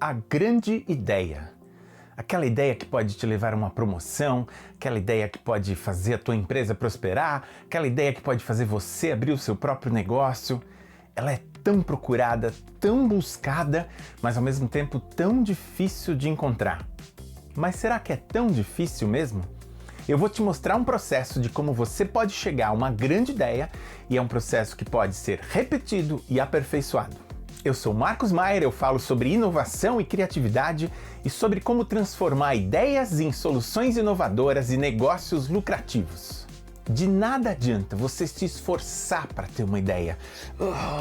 a grande ideia. Aquela ideia que pode te levar a uma promoção, aquela ideia que pode fazer a tua empresa prosperar, aquela ideia que pode fazer você abrir o seu próprio negócio. Ela é tão procurada, tão buscada, mas ao mesmo tempo tão difícil de encontrar. Mas será que é tão difícil mesmo? Eu vou te mostrar um processo de como você pode chegar a uma grande ideia e é um processo que pode ser repetido e aperfeiçoado. Eu sou Marcos Maier, eu falo sobre inovação e criatividade e sobre como transformar ideias em soluções inovadoras e negócios lucrativos. De nada adianta você se esforçar para ter uma ideia.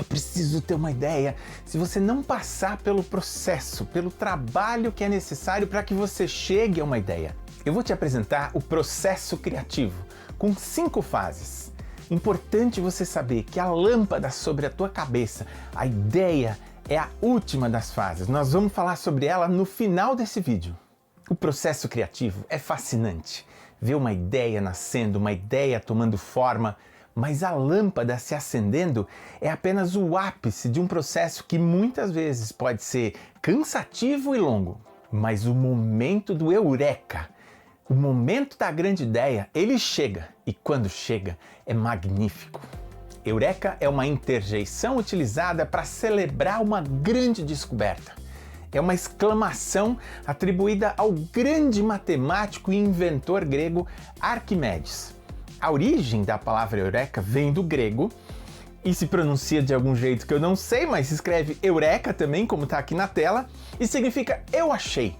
Preciso ter uma ideia. Se você não passar pelo processo, pelo trabalho que é necessário para que você chegue a uma ideia. Eu vou te apresentar o processo criativo, com 5 fases. Importante você saber que a lâmpada sobre a tua cabeça, a ideia, é a última das fases. Nós vamos falar sobre ela no final desse vídeo. O processo criativo é fascinante. Ver uma ideia nascendo, uma ideia tomando forma, mas a lâmpada se acendendo é apenas o ápice de um processo que muitas vezes pode ser cansativo e longo. Mas o momento do eureka, o momento da grande ideia, ele chega, e quando chega, é magnífico. Eureka é uma interjeição utilizada para celebrar uma grande descoberta. É uma exclamação atribuída ao grande matemático e inventor grego Arquimedes. A origem da palavra eureka vem do grego e se pronuncia de algum jeito que eu não sei, mas se escreve eureka também, como está aqui na tela, e significa eu achei.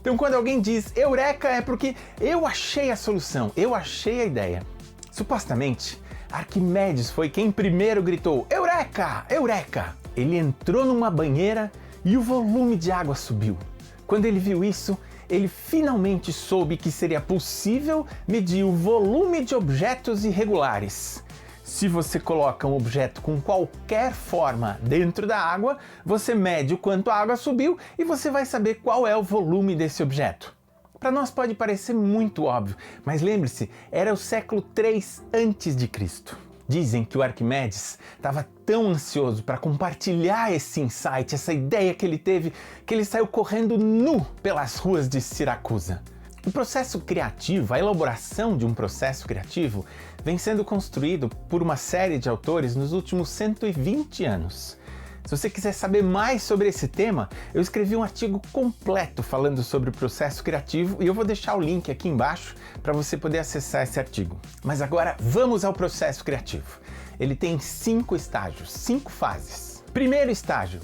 Então quando alguém diz eureka é porque eu achei a solução, eu achei a ideia. Supostamente, Arquimedes foi quem primeiro gritou eureka, eureka! Ele entrou numa banheira e o volume de água subiu. Quando ele viu isso, ele finalmente soube que seria possível medir o volume de objetos irregulares. Se você coloca um objeto com qualquer forma dentro da água, você mede o quanto a água subiu e você vai saber qual é o volume desse objeto. Para nós pode parecer muito óbvio, mas lembre-se, era o século 3 a.C. Dizem que o Arquimedes estava tão ansioso para compartilhar esse insight, essa ideia que ele teve, que ele saiu correndo nu pelas ruas de Siracusa. O processo criativo, a elaboração de um processo criativo, vem sendo construído por uma série de autores nos últimos 120 anos. Se você quiser saber mais sobre esse tema, eu escrevi um artigo completo falando sobre o processo criativo e eu vou deixar o link aqui embaixo para você poder acessar esse artigo. Mas agora vamos ao processo criativo. Ele tem 5 estágios, 5 fases. Primeiro estágio,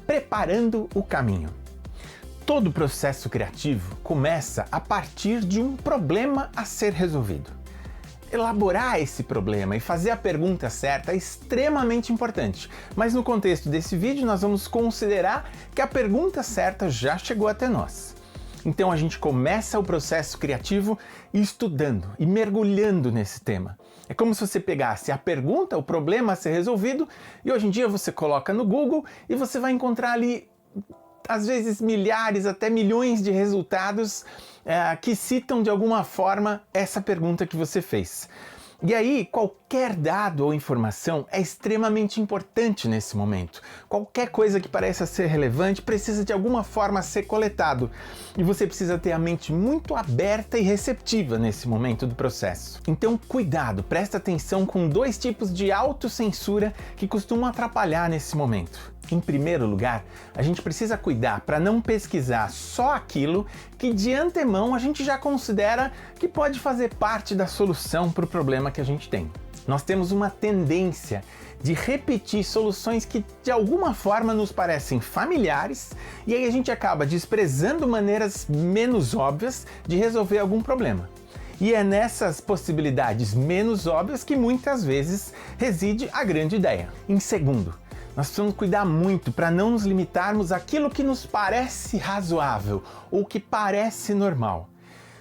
preparando o caminho. Todo processo criativo começa a partir de um problema a ser resolvido. Elaborar esse problema e fazer a pergunta certa é extremamente importante, mas no contexto desse vídeo nós vamos considerar que a pergunta certa já chegou até nós. Então a gente começa o processo criativo estudando e mergulhando nesse tema. É como se você pegasse a pergunta, o problema a ser resolvido, e hoje em dia você coloca no Google e você vai encontrar ali às vezes milhares, até milhões de resultados que citam de alguma forma essa pergunta que você fez. E aí, qualquer dado ou informação é extremamente importante nesse momento. Qualquer coisa que pareça ser relevante precisa de alguma forma ser coletado. E você precisa ter a mente muito aberta e receptiva nesse momento do processo. Então, cuidado, presta atenção com 2 tipos de autocensura que costumam atrapalhar nesse momento. Em primeiro lugar, a gente precisa cuidar para não pesquisar só aquilo que de antemão a gente já considera que pode fazer parte da solução para o problema que a gente tem. Nós temos uma tendência de repetir soluções que de alguma forma nos parecem familiares e aí a gente acaba desprezando maneiras menos óbvias de resolver algum problema. E é nessas possibilidades menos óbvias que muitas vezes reside a grande ideia. Em segundo, nós precisamos cuidar muito para não nos limitarmos àquilo que nos parece razoável ou que parece normal.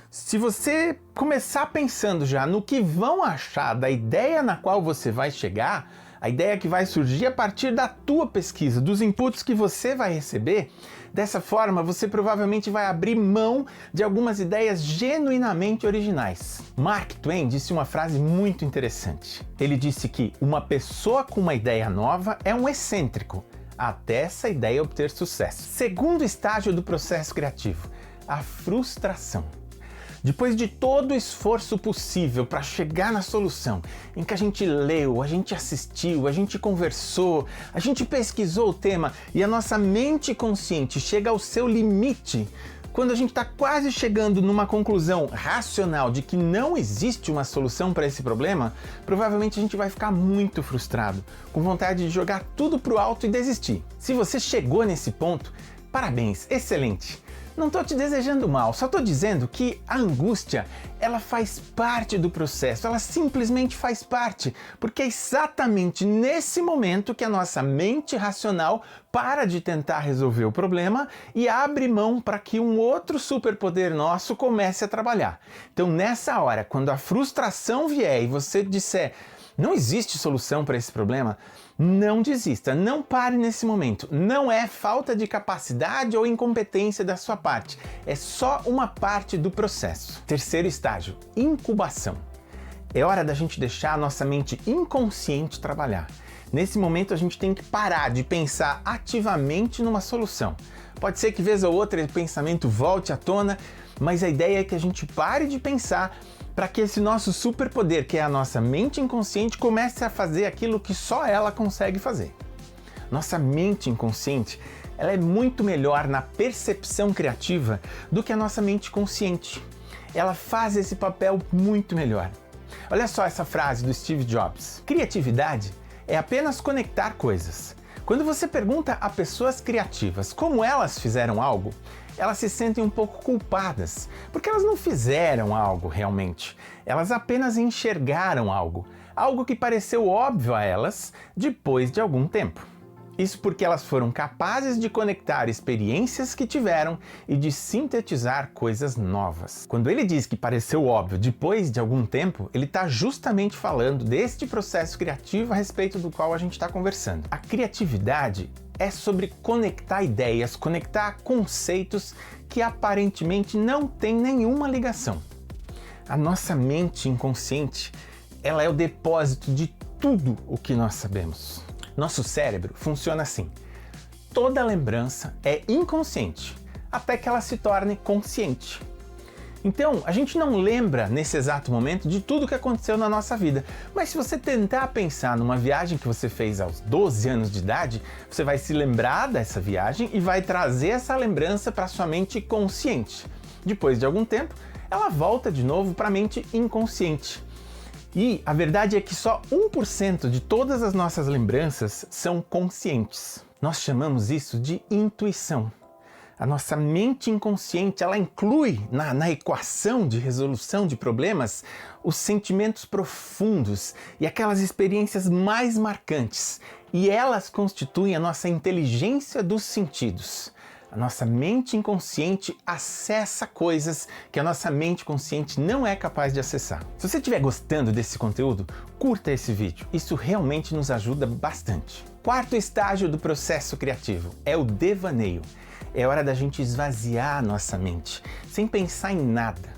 Se você começar pensando já no que vão achar da ideia na qual você vai chegar, a ideia que vai surgir a partir da tua pesquisa, dos inputs que você vai receber, dessa forma você provavelmente vai abrir mão de algumas ideias genuinamente originais. Mark Twain disse uma frase muito interessante. Ele disse que uma pessoa com uma ideia nova é um excêntrico, até essa ideia obter sucesso. Segundo estágio do processo criativo, a frustração. Depois de todo o esforço possível para chegar na solução, em que a gente leu, a gente assistiu, a gente conversou, a gente pesquisou o tema e a nossa mente consciente chega ao seu limite, quando a gente está quase chegando numa conclusão racional de que não existe uma solução para esse problema, provavelmente a gente vai ficar muito frustrado, com vontade de jogar tudo pro alto e desistir. Se você chegou nesse ponto, parabéns, excelente! Não estou te desejando mal, só estou dizendo que a angústia, ela faz parte do processo, ela simplesmente faz parte, porque é exatamente nesse momento que a nossa mente racional para de tentar resolver o problema e abre mão para que um outro superpoder nosso comece a trabalhar. Então nessa hora, quando a frustração vier e você disser, não existe solução para esse problema, não desista, não pare nesse momento. Não é falta de capacidade ou incompetência da sua parte, é só uma parte do processo. Terceiro estágio, incubação. É hora da gente deixar a nossa mente inconsciente trabalhar. Nesse momento a gente tem que parar de pensar ativamente numa solução. Pode ser que vez ou outra o pensamento volte à tona, mas a ideia é que a gente pare de pensar para que esse nosso superpoder, que é a nossa mente inconsciente, comece a fazer aquilo que só ela consegue fazer. Nossa mente inconsciente, ela é muito melhor na percepção criativa do que a nossa mente consciente. Ela faz esse papel muito melhor. Olha só essa frase do Steve Jobs. Criatividade é apenas conectar coisas. Quando você pergunta a pessoas criativas como elas fizeram algo, elas se sentem um pouco culpadas, porque elas não fizeram algo realmente. Elas apenas enxergaram algo que pareceu óbvio a elas depois de algum tempo. Isso porque elas foram capazes de conectar experiências que tiveram e de sintetizar coisas novas. Quando ele diz que pareceu óbvio depois de algum tempo, ele está justamente falando deste processo criativo a respeito do qual a gente está conversando. A criatividade é sobre conectar ideias, conectar conceitos que aparentemente não têm nenhuma ligação. A nossa mente inconsciente, ela é o depósito de tudo o que nós sabemos. Nosso cérebro funciona assim. Toda lembrança é inconsciente, até que ela se torne consciente. Então, a gente não lembra nesse exato momento de tudo que aconteceu na nossa vida, mas se você tentar pensar numa viagem que você fez aos 12 anos de idade, você vai se lembrar dessa viagem e vai trazer essa lembrança para sua mente consciente. Depois de algum tempo, ela volta de novo para a mente inconsciente. E a verdade é que só 1% de todas as nossas lembranças são conscientes. Nós chamamos isso de intuição. A nossa mente inconsciente, ela inclui na equação de resolução de problemas os sentimentos profundos e aquelas experiências mais marcantes. E elas constituem a nossa inteligência dos sentidos. A nossa mente inconsciente acessa coisas que a nossa mente consciente não é capaz de acessar. Se você estiver gostando desse conteúdo, curta esse vídeo. Isso realmente nos ajuda bastante. Quarto estágio do processo criativo é o devaneio. É hora da gente esvaziar a nossa mente, sem pensar em nada.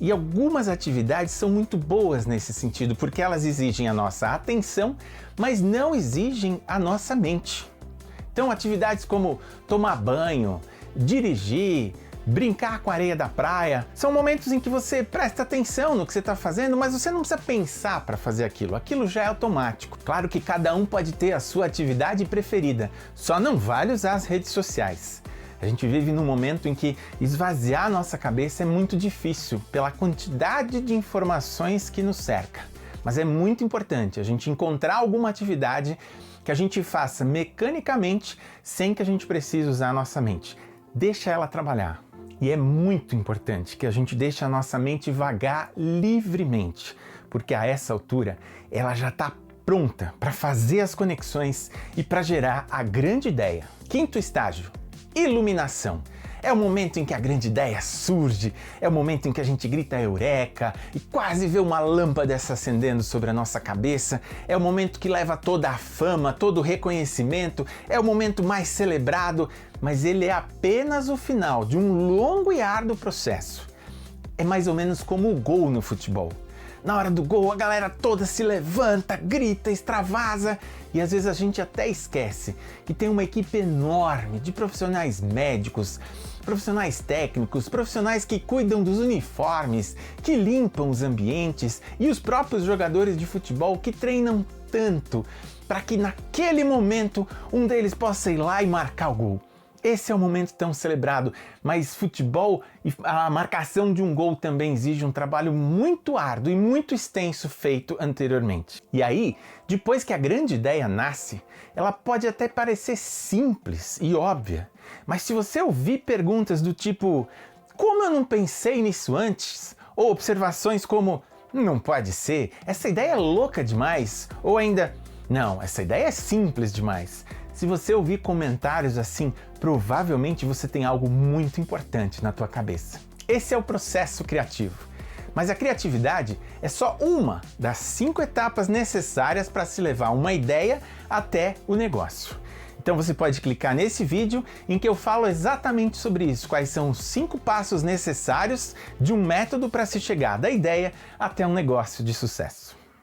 E algumas atividades são muito boas nesse sentido, porque elas exigem a nossa atenção, mas não exigem a nossa mente. Então, atividades como tomar banho, dirigir, brincar com a areia da praia, são momentos em que você presta atenção no que você está fazendo, mas você não precisa pensar para fazer aquilo, aquilo já é automático. Claro que cada um pode ter a sua atividade preferida, só não vale usar as redes sociais. A gente vive num momento em que esvaziar a nossa cabeça é muito difícil pela quantidade de informações que nos cerca. Mas é muito importante a gente encontrar alguma atividade que a gente faça mecanicamente sem que a gente precise usar a nossa mente. Deixa ela trabalhar. E é muito importante que a gente deixe a nossa mente vagar livremente, porque a essa altura ela já está pronta para fazer as conexões e para gerar a grande ideia. Quinto estágio, iluminação. É o momento em que a grande ideia surge, é o momento em que a gente grita eureka e quase vê uma lâmpada se acendendo sobre a nossa cabeça, é o momento que leva toda a fama, todo o reconhecimento, é o momento mais celebrado, mas ele é apenas o final de um longo e árduo processo. É mais ou menos como o gol no futebol. Na hora do gol, a galera toda se levanta, grita, extravasa e às vezes a gente até esquece que tem uma equipe enorme de profissionais médicos, profissionais técnicos, profissionais que cuidam dos uniformes, que limpam os ambientes e os próprios jogadores de futebol que treinam tanto para que naquele momento um deles possa ir lá e marcar o gol. Esse é o momento tão celebrado, mas futebol e a marcação de um gol também exige um trabalho muito árduo e muito extenso feito anteriormente. E aí, depois que a grande ideia nasce, ela pode até parecer simples e óbvia, mas se você ouvir perguntas do tipo "como eu não pensei nisso antes?" ou observações como "não pode ser, essa ideia é louca demais", ou ainda "não, essa ideia é simples demais", se você ouvir comentários assim, provavelmente você tem algo muito importante na tua cabeça. Esse é o processo criativo. Mas a criatividade é só uma das 5 etapas necessárias para se levar uma ideia até o negócio. Então você pode clicar nesse vídeo em que eu falo exatamente sobre isso, quais são os 5 passos necessários de um método para se chegar da ideia até um negócio de sucesso.